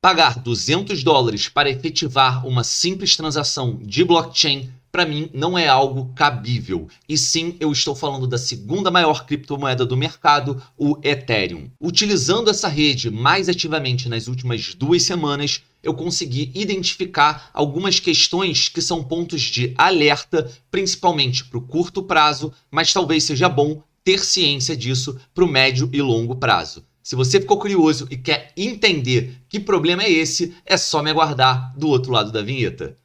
Pagar $200 para efetivar uma simples transação de blockchain, para mim, não é algo cabível. E sim, eu estou falando da segunda maior criptomoeda do mercado, o Ethereum. Utilizando essa rede mais ativamente nas últimas 2 semanas, eu consegui identificar algumas questões que são pontos de alerta, principalmente para o curto prazo, mas talvez seja bom ter ciência disso para o médio e longo prazo. Se você ficou curioso e quer entender que problema é esse, é só me aguardar do outro lado da vinheta.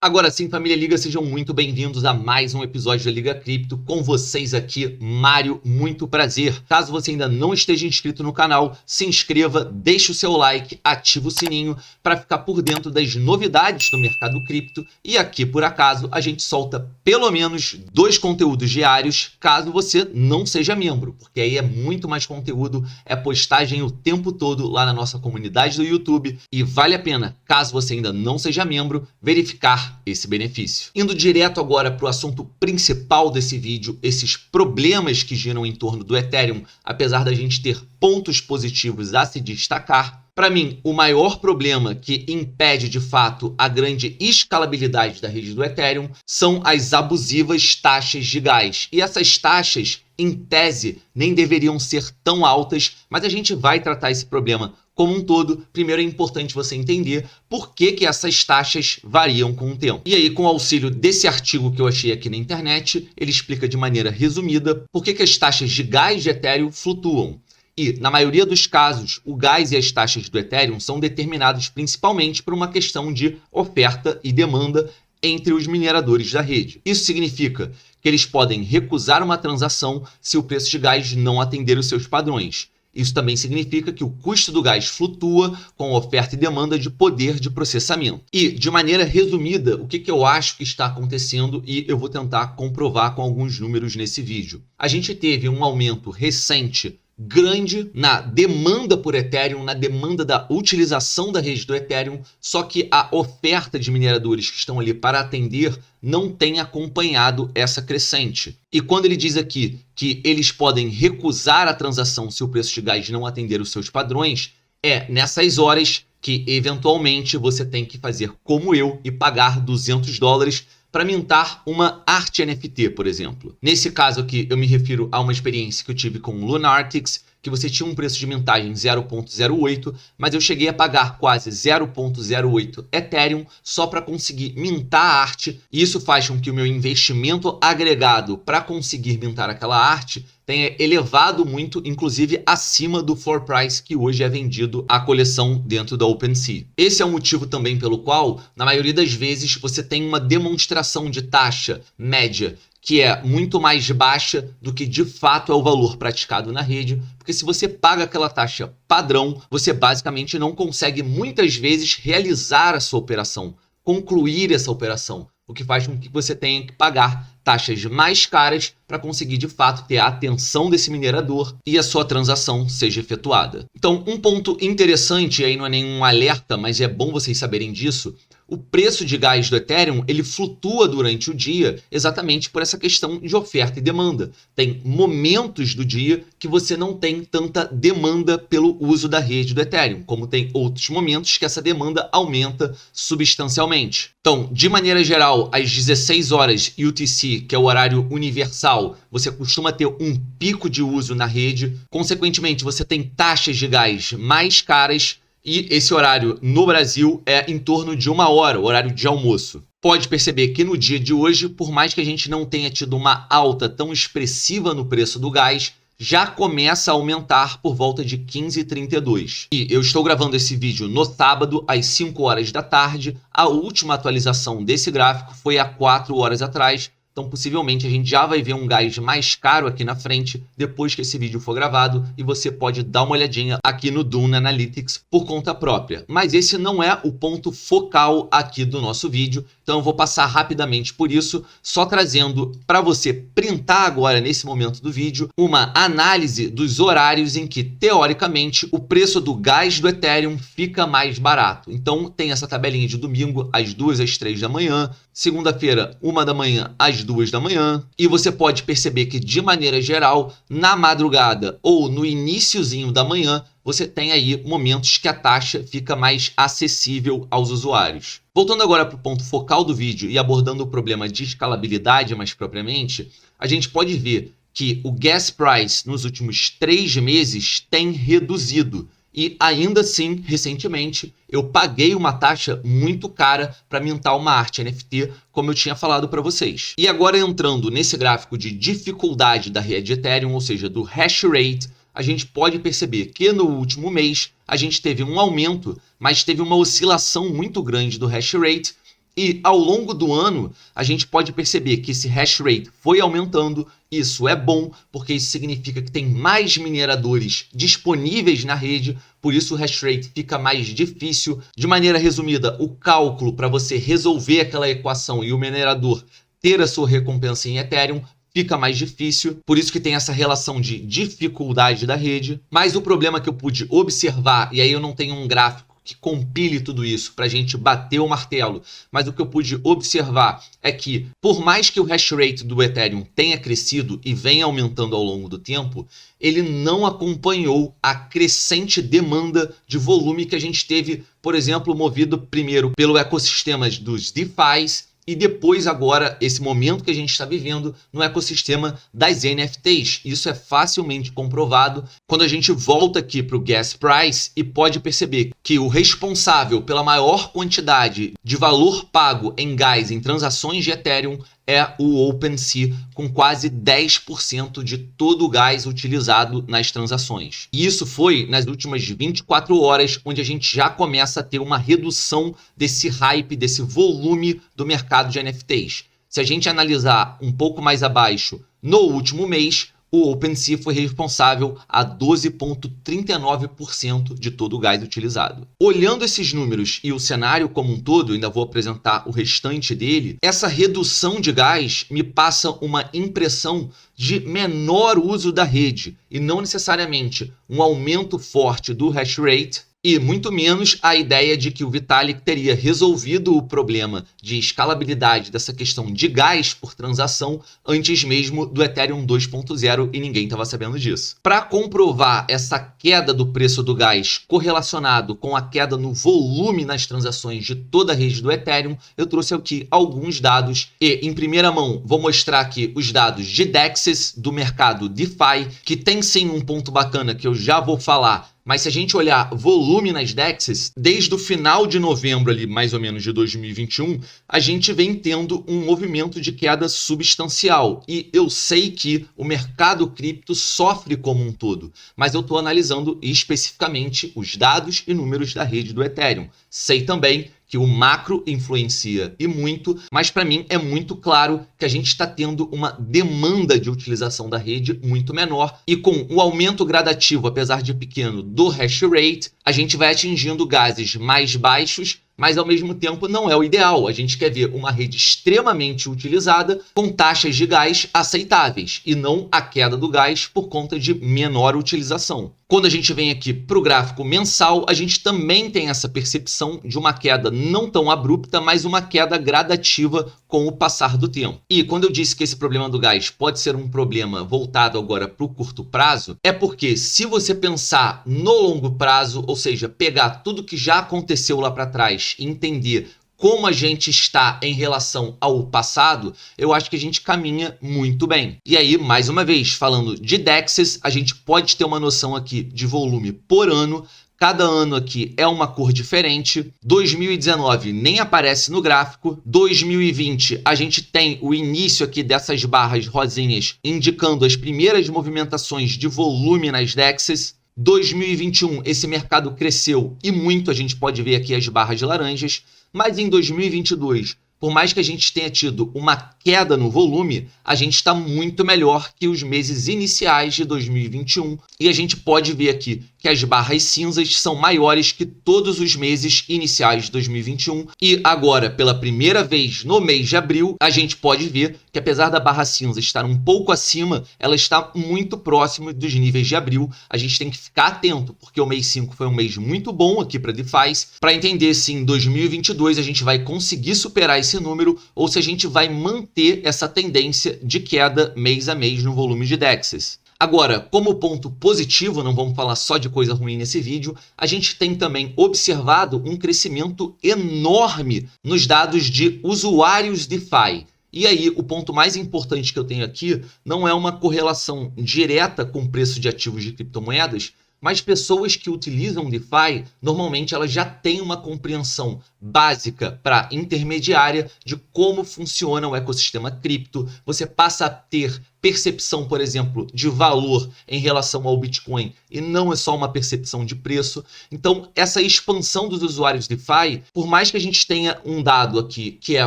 Agora sim, família Liga, sejam muito bem-vindos a mais um episódio da Liga Cripto. Com vocês aqui, Mário, muito prazer. Caso você ainda não esteja inscrito no canal, se inscreva, deixe o seu like, ative o sininho para ficar por dentro das novidades do mercado cripto. E aqui, por acaso, a gente solta pelo menos 2 conteúdos diários, caso você não seja membro, porque aí é muito mais conteúdo, é postagem o tempo todo lá na nossa comunidade do YouTube e vale a pena, caso você ainda não seja membro, verificar esse benefício. Indo direto agora para o assunto principal desse vídeo, esses problemas que giram em torno do Ethereum, apesar da gente ter pontos positivos a se destacar. Para mim, o maior problema que impede de fato a grande escalabilidade da rede do Ethereum são as abusivas taxas de gás. E essas taxas, em tese, nem deveriam ser tão altas, mas a gente vai tratar esse problema como um todo. Primeiro é importante você entender por que essas taxas variam com o tempo. E aí, com o auxílio desse artigo que eu achei aqui na internet, ele explica de maneira resumida por que as taxas de gás de Ethereum flutuam. E, na maioria dos casos, o gás e as taxas do Ethereum são determinados principalmente por uma questão de oferta e demanda entre os mineradores da rede. Isso significa que eles podem recusar uma transação se o preço de gás não atender os seus padrões. Isso também significa que o custo do gás flutua com oferta e demanda de poder de processamento. E, de maneira resumida, o que eu acho que está acontecendo, e eu vou tentar comprovar com alguns números nesse vídeo. A gente teve um aumento recente grande na demanda por Ethereum, na demanda da utilização da rede do Ethereum, só que a oferta de mineradores que estão ali para atender não tem acompanhado essa crescente. E quando ele diz aqui que eles podem recusar a transação se o preço de gás não atender os seus padrões, é nessas horas que eventualmente você tem que fazer como eu e pagar $200 para mintar uma arte NFT, por exemplo. Nesse caso aqui, eu me refiro a uma experiência que eu tive com o Lunartix, que você tinha um preço de mintagem 0.08, mas eu cheguei a pagar quase 0.08 Ethereum só para conseguir mintar a arte, e isso faz com que o meu investimento agregado para conseguir mintar aquela arte tenha elevado muito, inclusive acima do floor price que hoje é vendido a coleção dentro da OpenSea. Esse é o motivo também pelo qual, na maioria das vezes, você tem uma demonstração de taxa média que é muito mais baixa do que de fato é o valor praticado na rede, porque se você paga aquela taxa padrão, você basicamente não consegue muitas vezes realizar a sua operação, concluir essa operação, o que faz com que você tenha que pagar taxas mais caras para conseguir de fato ter a atenção desse minerador e a sua transação seja efetuada. Então, um ponto interessante, aí não é nenhum alerta, mas é bom vocês saberem disso, o preço de gás do Ethereum ele flutua durante o dia exatamente por essa questão de oferta e demanda. Tem momentos do dia que você não tem tanta demanda pelo uso da rede do Ethereum, como tem outros momentos que essa demanda aumenta substancialmente. Então, de maneira geral, às 16 horas UTC, que é o horário universal, você costuma ter um pico de uso na rede. Consequentemente, você tem taxas de gás mais caras. E esse horário no Brasil é em torno de 1 hora, o horário de almoço. Pode perceber que no dia de hoje, por mais que a gente não tenha tido uma alta tão expressiva no preço do gás, já começa a aumentar por volta de 15,32. E eu estou gravando esse vídeo no sábado, às 5 horas da tarde. A última atualização desse gráfico foi há 4 horas atrás. Então, possivelmente, a gente já vai ver um gás mais caro aqui na frente depois que esse vídeo for gravado e você pode dar uma olhadinha aqui no Dune Analytics por conta própria. Mas esse não é o ponto focal aqui do nosso vídeo, então eu vou passar rapidamente por isso, só trazendo para você printar agora, nesse momento do vídeo, uma análise dos horários em que, teoricamente, o preço do gás do Ethereum fica mais barato. Então, tem essa tabelinha de domingo, às 2 às 3 da manhã, segunda-feira, 1 da manhã, às 2 da manhã, e você pode perceber que, de maneira geral, na madrugada ou no iniciozinho da manhã, você tem aí momentos que a taxa fica mais acessível aos usuários. Voltando agora para o ponto focal do vídeo e abordando o problema de escalabilidade mais propriamente, a gente pode ver que o gas price nos últimos 3 meses tem reduzido. E ainda assim, recentemente, eu paguei uma taxa muito cara para mintar uma arte NFT, como eu tinha falado para vocês. E agora entrando nesse gráfico de dificuldade da rede Ethereum, ou seja, do hash rate, a gente pode perceber que no último mês a gente teve um aumento, mas teve uma oscilação muito grande do hash rate. E ao longo do ano, a gente pode perceber que esse hash rate foi aumentando. Isso é bom, porque isso significa que tem mais mineradores disponíveis na rede, por isso o hash rate fica mais difícil. De maneira resumida, o cálculo para você resolver aquela equação e o minerador ter a sua recompensa em Ethereum fica mais difícil, por isso que tem essa relação de dificuldade da rede. Mas o problema que eu pude observar, e aí eu não tenho um gráfico que compile tudo isso para a gente bater o martelo, mas o que eu pude observar é que, por mais que o hash rate do Ethereum tenha crescido e venha aumentando ao longo do tempo, ele não acompanhou a crescente demanda de volume que a gente teve, por exemplo, movido primeiro pelo ecossistema dos DeFis, e depois agora, esse momento que a gente está vivendo no ecossistema das NFTs. Isso é facilmente comprovado quando a gente volta aqui para o gas price e pode perceber que o responsável pela maior quantidade de valor pago em gas em transações de Ethereum é o OpenSea, com quase 10% de todo o gás utilizado nas transações. E isso foi nas últimas 24 horas, onde a gente já começa a ter uma redução desse hype, desse volume do mercado de NFTs. Se a gente analisar um pouco mais abaixo, no último mês, o OpenSea foi responsável a 12,39% de todo o gás utilizado. Olhando esses números e o cenário como um todo, ainda vou apresentar o restante dele, essa redução de gás me passa uma impressão de menor uso da rede e não necessariamente um aumento forte do hash rate, e muito menos a ideia de que o Vitalik teria resolvido o problema de escalabilidade dessa questão de gás por transação antes mesmo do Ethereum 2.0 e ninguém estava sabendo disso. Para comprovar essa queda do preço do gás correlacionado com a queda no volume nas transações de toda a rede do Ethereum, eu trouxe aqui alguns dados e, em primeira mão, vou mostrar aqui os dados de DEXs do mercado DeFi, que tem sim um ponto bacana que eu já vou falar. Mas se a gente olhar volume nas DEXs, desde o final de novembro, ali, mais ou menos de 2021, a gente vem tendo um movimento de queda substancial. E eu sei que o mercado cripto sofre como um todo, mas eu estou analisando especificamente os dados e números da rede do Ethereum. Sei também que o macro influencia e muito, mas para mim é muito claro que a gente está tendo uma demanda de utilização da rede muito menor e com o aumento gradativo, apesar de pequeno, do hash rate, a gente vai atingindo gases mais baixos, mas ao mesmo tempo não é o ideal. A gente quer ver uma rede extremamente utilizada com taxas de gás aceitáveis e não a queda do gás por conta de menor utilização. Quando a gente vem aqui para o gráfico mensal, a gente também tem essa percepção de uma queda não tão abrupta, mas uma queda gradativa com o passar do tempo. E quando eu disse que esse problema do gás pode ser um problema voltado agora para o curto prazo, é porque se você pensar no longo prazo, ou seja, pegar tudo que já aconteceu lá para trás e entender como a gente está em relação ao passado, eu acho que a gente caminha muito bem. E aí, mais uma vez, falando de DEXs, a gente pode ter uma noção aqui de volume por ano. Cada ano aqui é uma cor diferente. 2019 nem aparece no gráfico. 2020 a gente tem o início aqui dessas barras rosinhas indicando as primeiras movimentações de volume nas DEXs. 2021 esse mercado cresceu e muito, a gente pode ver aqui as barras laranjas. Mas em 2022, por mais que a gente tenha tido uma queda no volume, a gente está muito melhor que os meses iniciais de 2021. E a gente pode ver aqui que as barras cinzas são maiores que todos os meses iniciais de 2021 e agora, pela primeira vez no mês de abril, a gente pode ver que apesar da barra cinza estar um pouco acima, ela está muito próximo dos níveis de abril. A gente tem que ficar atento, porque o mês 5 foi um mês muito bom aqui para DeFi, para entender se em 2022 a gente vai conseguir superar esse número ou se a gente vai manter essa tendência de queda mês a mês no volume de DEXs. Agora, como ponto positivo, não vamos falar só de coisa ruim nesse vídeo, a gente tem também observado um crescimento enorme nos dados de usuários DeFi. E aí, o ponto mais importante que eu tenho aqui não é uma correlação direta com o preço de ativos de criptomoedas, mas pessoas que utilizam DeFi, normalmente elas já têm uma compreensão básica para intermediária de como funciona o ecossistema cripto. Você passa a ter percepção, por exemplo, de valor em relação ao Bitcoin e não é só uma percepção de preço. Então, essa expansão dos usuários DeFi, por mais que a gente tenha um dado aqui que é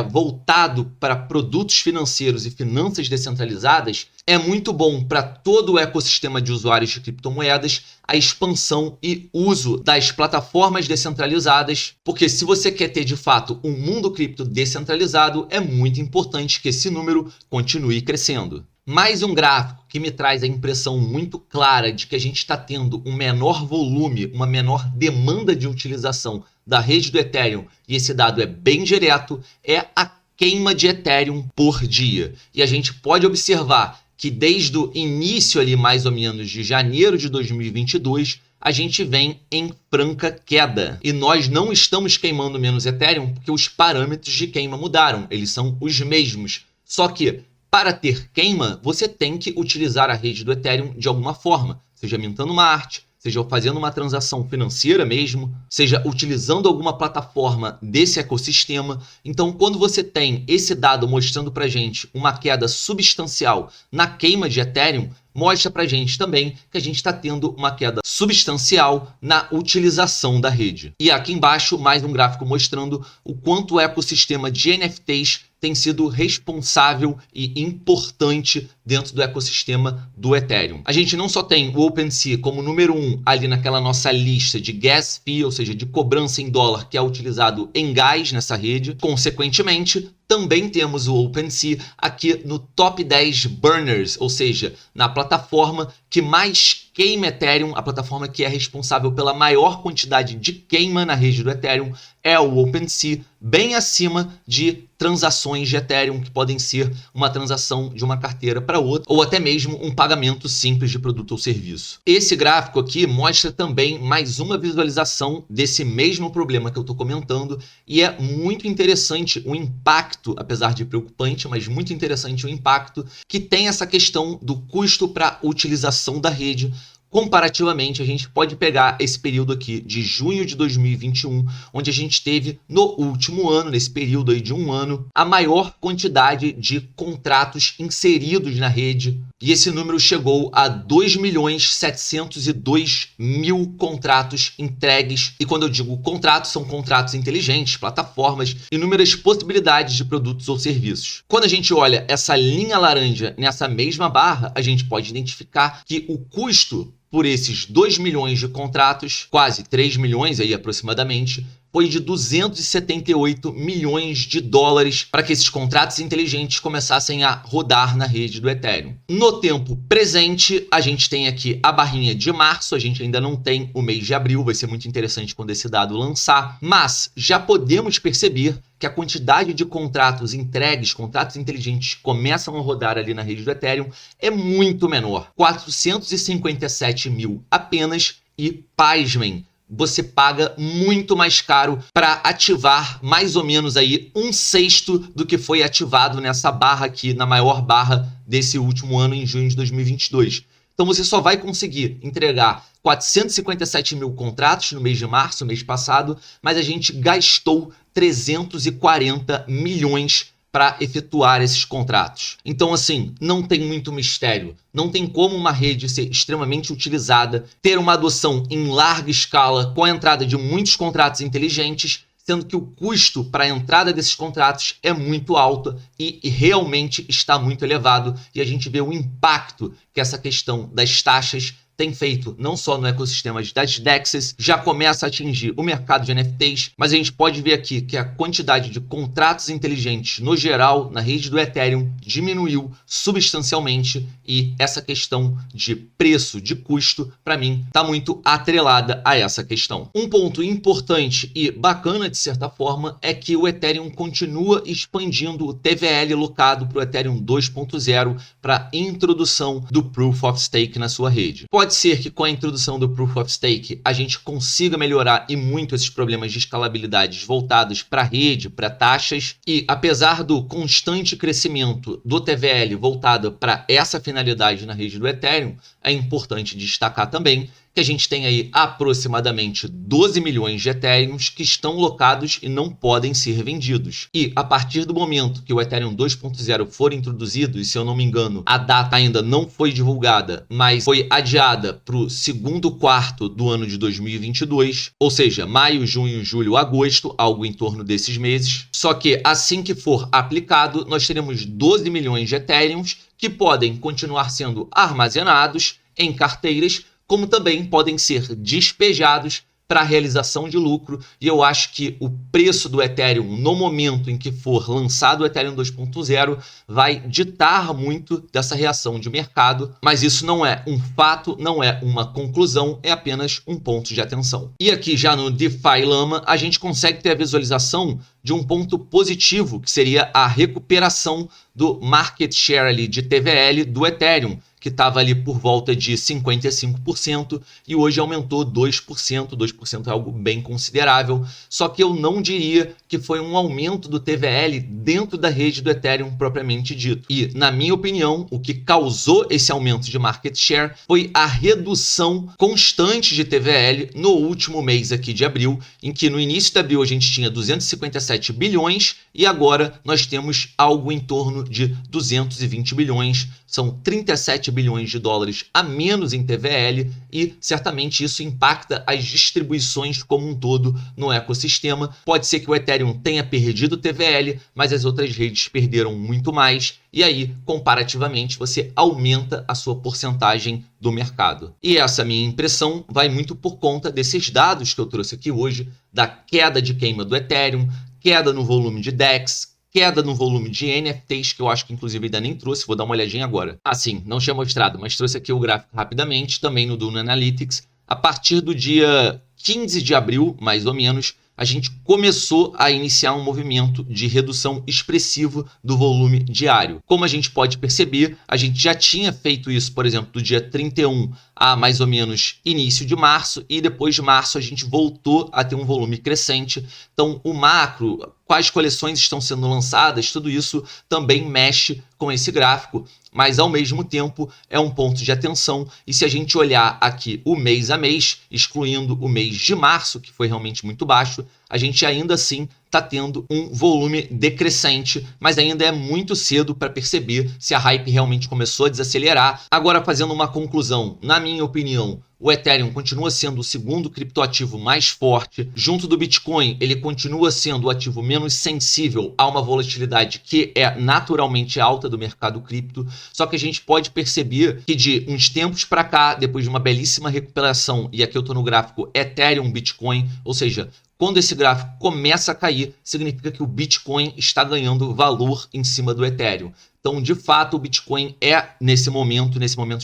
voltado para produtos financeiros e finanças descentralizadas, é muito bom para todo o ecossistema de usuários de criptomoedas a expansão e uso das plataformas descentralizadas, porque se você quer ter de fato um mundo cripto descentralizado, é muito importante que esse número continue crescendo. Mais um gráfico que me traz a impressão muito clara de que a gente está tendo um menor volume, uma menor demanda de utilização da rede do Ethereum, e esse dado é bem direto, é a queima de Ethereum por dia. E a gente pode observar que desde o início ali mais ou menos de janeiro de 2022, a gente vem em franca queda. E nós não estamos queimando menos Ethereum porque os parâmetros de queima mudaram, eles são os mesmos. Só que para ter queima, você tem que utilizar a rede do Ethereum de alguma forma, seja mintando uma arte, seja fazendo uma transação financeira mesmo, seja utilizando alguma plataforma desse ecossistema. Então, quando você tem esse dado mostrando para a gente uma queda substancial na queima de Ethereum, mostra para a gente também que a gente está tendo uma queda substancial na utilização da rede. E aqui embaixo, mais um gráfico mostrando o quanto o ecossistema de NFTs tem sido responsável e importante dentro do ecossistema do Ethereum. A gente não só tem o OpenSea como número 1 ali naquela nossa lista de gas fee, ou seja, de cobrança em dólar que é utilizado em gás nessa rede. Consequentemente, também temos o OpenSea aqui no top 10 burners, ou seja, na plataforma que mais queima Ethereum, a plataforma que é responsável pela maior quantidade de queima na rede do Ethereum é o OpenSea, bem acima de transações de Ethereum, que podem ser uma transação de uma carteira para outra, ou até mesmo um pagamento simples de produto ou serviço. Esse gráfico aqui mostra também mais uma visualização desse mesmo problema que eu estou comentando, e é muito interessante o impacto, apesar de preocupante, mas muito interessante o impacto que tem essa questão do custo para utilização da rede. Comparativamente, a gente pode pegar esse período aqui de junho de 2021, onde a gente teve no último ano, nesse período aí de um ano, a maior quantidade de contratos inseridos na rede. E esse número chegou a 2.702.000 contratos entregues. E quando eu digo contratos, são contratos inteligentes, plataformas, inúmeras possibilidades de produtos ou serviços. Quando a gente olha essa linha laranja nessa mesma barra, a gente pode identificar que o custo por esses 2 milhões de contratos, quase 3 milhões aí aproximadamente, foi de 278 milhões de dólares para que esses contratos inteligentes começassem a rodar na rede do Ethereum. No tempo presente, a gente tem aqui a barrinha de março, a gente ainda não tem o mês de abril, vai ser muito interessante quando esse dado lançar, mas já podemos perceber que a quantidade de contratos entregues, contratos inteligentes que começam a rodar ali na rede do Ethereum é muito menor. 457 mil apenas e, pasmem, você paga muito mais caro para ativar mais ou menos aí 1/6 do que foi ativado nessa barra aqui, na maior barra desse último ano em junho de 2022. Então você só vai conseguir entregar 457 mil contratos no mês de março, mês passado, mas a gente gastou 340 milhões para efetuar esses contratos. Então, assim, não tem muito mistério. Não tem como uma rede ser extremamente utilizada, ter uma adoção em larga escala com a entrada de muitos contratos inteligentes, sendo que o custo para a entrada desses contratos é muito alto e realmente está muito elevado. E a gente vê o impacto que essa questão das taxas tem feito não só no ecossistema das DEXs, já começa a atingir o mercado de NFTs, mas a gente pode ver aqui que a quantidade de contratos inteligentes no geral na rede do Ethereum diminuiu substancialmente e essa questão de preço, de custo, para mim, está muito atrelada a essa questão. Um ponto importante e bacana, de certa forma, é que o Ethereum continua expandindo o TVL locado para o Ethereum 2.0 para introdução do Proof of Stake na sua rede. Pode ser que com a introdução do Proof of Stake a gente consiga melhorar e muito esses problemas de escalabilidade voltados para a rede, para taxas, e apesar do constante crescimento do TVL voltado para essa finalidade na rede do Ethereum, é importante destacar também que a gente tem aí aproximadamente 12 milhões de Ethereums que estão locados e não podem ser vendidos. E a partir do momento que o Ethereum 2.0 for introduzido, e se eu não me engano, a data ainda não foi divulgada, mas foi adiada para o segundo quarto do ano de 2022, ou seja, maio, junho, julho, agosto, algo em torno desses meses. Só que assim que for aplicado, nós teremos 12 milhões de Ethereums que podem continuar sendo armazenados em carteiras, como também podem ser despejados para a realização de lucro, e eu acho que o preço do Ethereum no momento em que for lançado o Ethereum 2.0 vai ditar muito dessa reação de mercado, mas isso não é um fato, não é uma conclusão, é apenas um ponto de atenção. E aqui já no DeFi Llama a gente consegue ter a visualização de um ponto positivo, que seria a recuperação do market share ali de TVL do Ethereum, que estava ali por volta de 55% e hoje aumentou 2%. 2% é algo bem considerável, só que eu não diria que foi um aumento do TVL dentro da rede do Ethereum propriamente dito. E, na minha opinião, o que causou esse aumento de market share foi a redução constante de TVL no último mês aqui de abril, em que no início de abril a gente tinha 257 bilhões e agora nós temos algo em torno de 220 bilhões, são 37 bilhões de dólares a menos em TVL e certamente isso impacta as distribuições como um todo no ecossistema. Pode ser que o Ethereum tenha perdido TVL, mas as outras redes perderam muito mais e aí, comparativamente, você aumenta a sua porcentagem do mercado. E essa minha impressão vai muito por conta desses dados que eu trouxe aqui hoje, da queda de queima do Ethereum, queda no volume de DEX, queda no volume de NFTs, que eu acho que inclusive ainda nem trouxe, vou dar uma olhadinha agora. Ah, sim, não tinha mostrado, mas trouxe aqui o gráfico rapidamente, também no Dune Analytics. A partir do dia 15 de abril, mais ou menos, a gente começou a iniciar um movimento de redução expressivo do volume diário. Como a gente pode perceber, a gente já tinha feito isso, por exemplo, do dia 31 a mais ou menos início de março, e depois de março a gente voltou a ter um volume crescente. Então, o macro, quais coleções estão sendo lançadas, tudo isso também mexe com esse gráfico, mas ao mesmo tempo é um ponto de atenção. E se a gente olhar aqui o mês a mês, excluindo o mês de março, que foi realmente muito baixo, a gente ainda assim está tendo um volume decrescente, mas ainda é muito cedo para perceber se a hype realmente começou a desacelerar. Agora, fazendo uma conclusão, na minha opinião, o Ethereum continua sendo o segundo criptoativo mais forte. Junto do Bitcoin, ele continua sendo o ativo menos sensível a uma volatilidade que é naturalmente alta do mercado cripto. Só que a gente pode perceber que de uns tempos para cá, depois de uma belíssima recuperação, e aqui eu estou no gráfico Ethereum-Bitcoin, ou seja, quando esse gráfico começa a cair, significa que o Bitcoin está ganhando valor em cima do Ethereum. Então, de fato, o Bitcoin é, nesse momento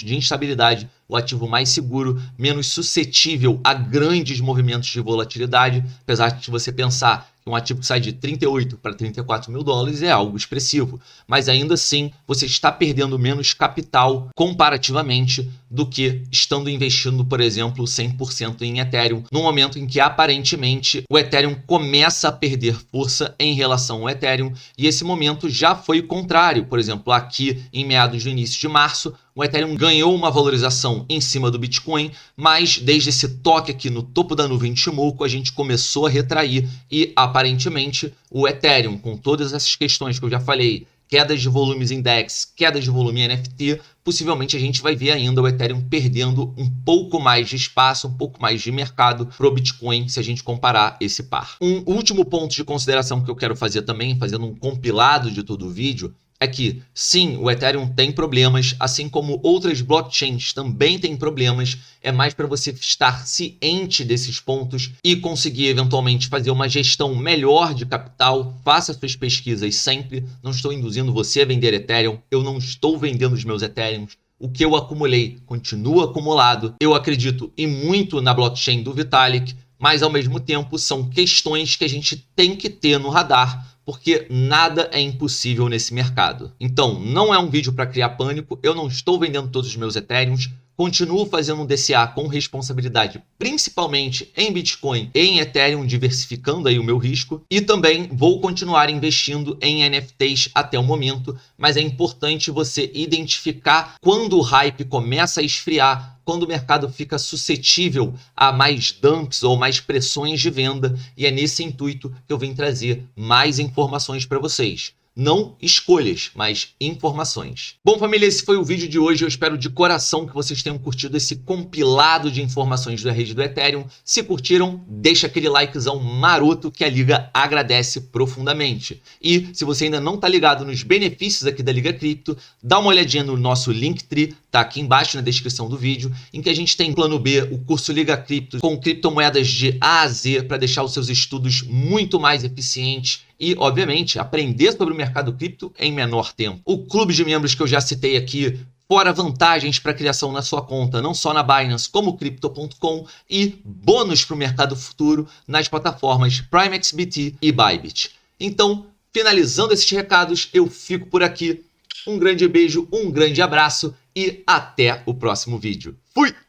de instabilidade, o ativo mais seguro, menos suscetível a grandes movimentos de volatilidade, apesar de você pensar que um ativo que sai de 38 para 34 mil dólares é algo expressivo, mas ainda assim você está perdendo menos capital comparativamente do que estando investindo, por exemplo, 100% em Ethereum, no momento em que aparentemente o Ethereum começa a perder força em relação ao Ethereum, e esse momento já foi o contrário. Por exemplo, aqui em meados do início de março, o Ethereum ganhou uma valorização em cima do Bitcoin, mas desde esse toque aqui no topo da nuvem de Shimoku, a gente começou a retrair e aparentemente o Ethereum, com todas essas questões que eu já falei, quedas de volumes em DEX, quedas de volume em NFT, possivelmente a gente vai ver ainda o Ethereum perdendo um pouco mais de espaço, um pouco mais de mercado para o Bitcoin, se a gente comparar esse par. Um último ponto de consideração que eu quero fazer também, fazendo um compilado de todo o vídeo, é que, sim, o Ethereum tem problemas, assim como outras blockchains também têm problemas. É mais para você estar ciente desses pontos e conseguir eventualmente fazer uma gestão melhor de capital. Faça suas pesquisas sempre. Não estou induzindo você a vender Ethereum. Eu não estou vendendo os meus Ethereums. O que eu acumulei continua acumulado. Eu acredito e muito na blockchain do Vitalik, mas ao mesmo tempo são questões que a gente tem que ter no radar, porque nada é impossível nesse mercado. Então, não é um vídeo para criar pânico, eu não estou vendendo todos os meus Ethereums, continuo fazendo um DCA com responsabilidade, principalmente em Bitcoin e em Ethereum, diversificando aí o meu risco, e também vou continuar investindo em NFTs até o momento, mas é importante você identificar quando o hype começa a esfriar, quando o mercado fica suscetível a mais dumps ou mais pressões de venda, e é nesse intuito que eu vim trazer mais informações para vocês. Não escolhas, mas informações. Bom, família, esse foi o vídeo de hoje. Eu espero de coração que vocês tenham curtido esse compilado de informações da rede do Ethereum. Se curtiram, deixa aquele likezão maroto que a Liga agradece profundamente. E se você ainda não está ligado nos benefícios aqui da Liga Cripto, dá uma olhadinha no nosso Linktree, tá aqui embaixo na descrição do vídeo, em que a gente tem plano B, o curso Liga Cripto, com criptomoedas de A a Z, para deixar os seus estudos muito mais eficientes e, obviamente, aprender sobre o mercado cripto em menor tempo. O clube de membros que eu já citei aqui, fora vantagens para criação na sua conta, não só na Binance, como Crypto.com, e bônus para o mercado futuro nas plataformas PrimeXBT e Bybit. Então, finalizando esses recados, eu fico por aqui. Um grande beijo, um grande abraço e até o próximo vídeo. Fui!